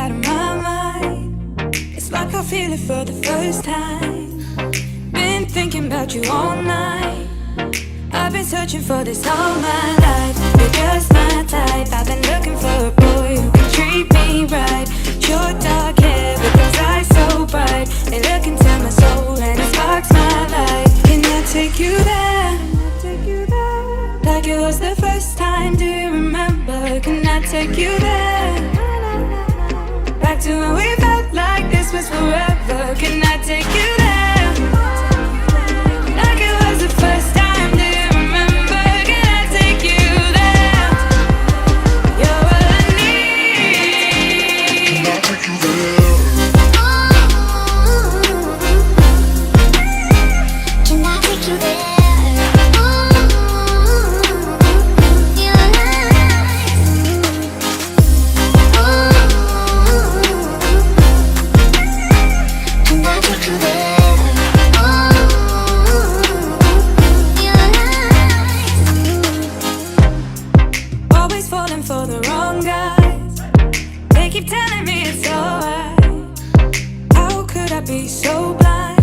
out of my mind. It's like I feel it for the first time. Been thinking about you all night. I've been searching for this all my life. You're just my type. I've been looking for a boy who can treat me right. Your dark hair with those eyes so bright. They look into my soul and it sparks my life. Can I take you there? Like it was the first time, do you remember? Can I take you there? Back to when we felt like this was forever. Can I take you there? Like it was the first time, do you remember? Can I take you there? You're all I need. Can I take you there? Can I take you there? Always falling for the wrong guys. They keep telling me it's alright. How could I be so blind?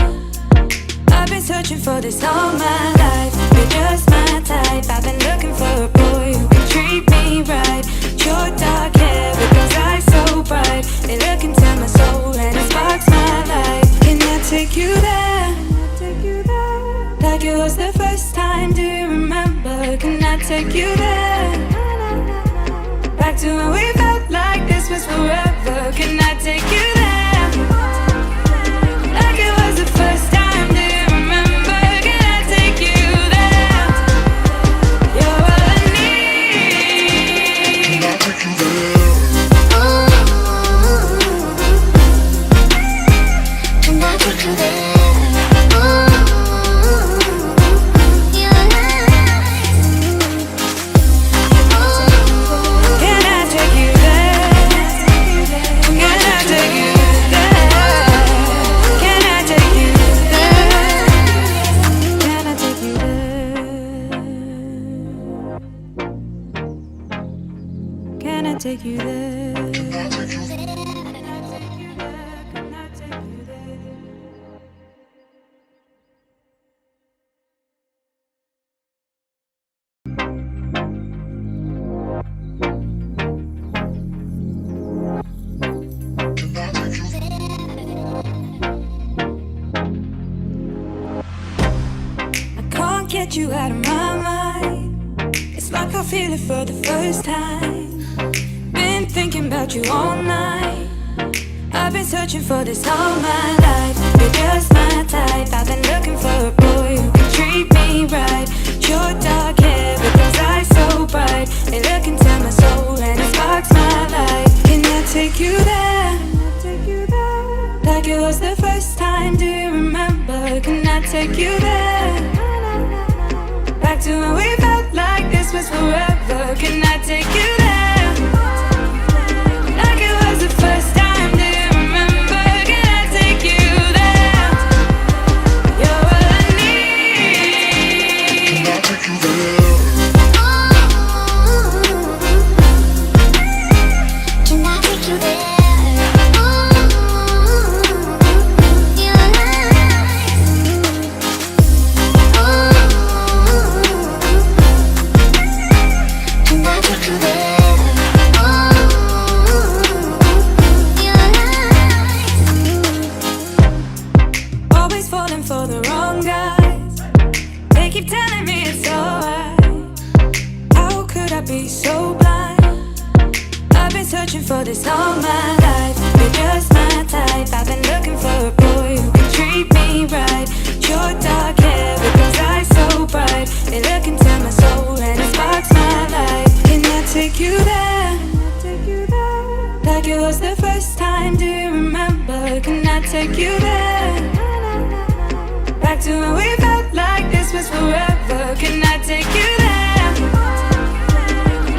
I've been searching for this all my life. You're just my type. I've been looking for a boy who can treat me right. Your dark hair with those eyes so bright. They look into my soul and it sparks my life. Can I take you there? Like it was the first time, do you remember? Can I take you there? Back to when we felt like this was forever. Can I take you there? Like it was the first time, do you remember? Can I take you there? You're all I need. Can I take you there? Can I take you there? Take you there. Can I take you there? I can't get you out of my mind. It's like I feel it for the first time. Been thinking about you all night. I've been searching for this all my life. You're just my type. I've been looking for a boy who can treat me right. Your dark hair with those eyes so bright. They look into my soul and it sparks my life. Can I take you there? Like it was the first time, do you remember? Can I take you there? Back to when we felt like this was forever. Can I take you there? Like it was the first time, do you remember? Can I take you there? You're all I need. Can I take you there? Can I take you there? Always falling for the wrong guys. They keep telling me it's alright. How could I be so blind? I've been searching for this all my life. You're just my type. I've been looking for a boy who can treat me right. Your dark hair with those eyes so bright. They look into my soul and it sparks my life. Can I take you there? Like it was the first time, do you remember? Can I take you there? Back to when we felt like this was forever. Can I take you there?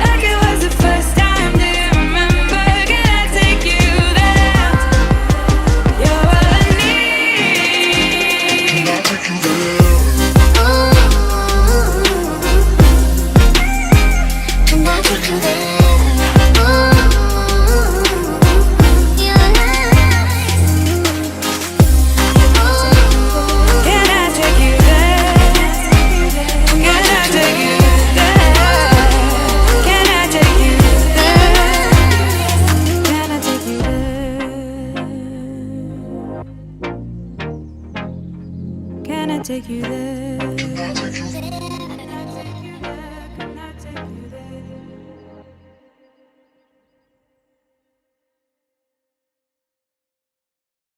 Like it was the first time, do you remember? Can I take you there? You're all I need. Can I take you there? Can I take you there? I take you there? Can I take you there?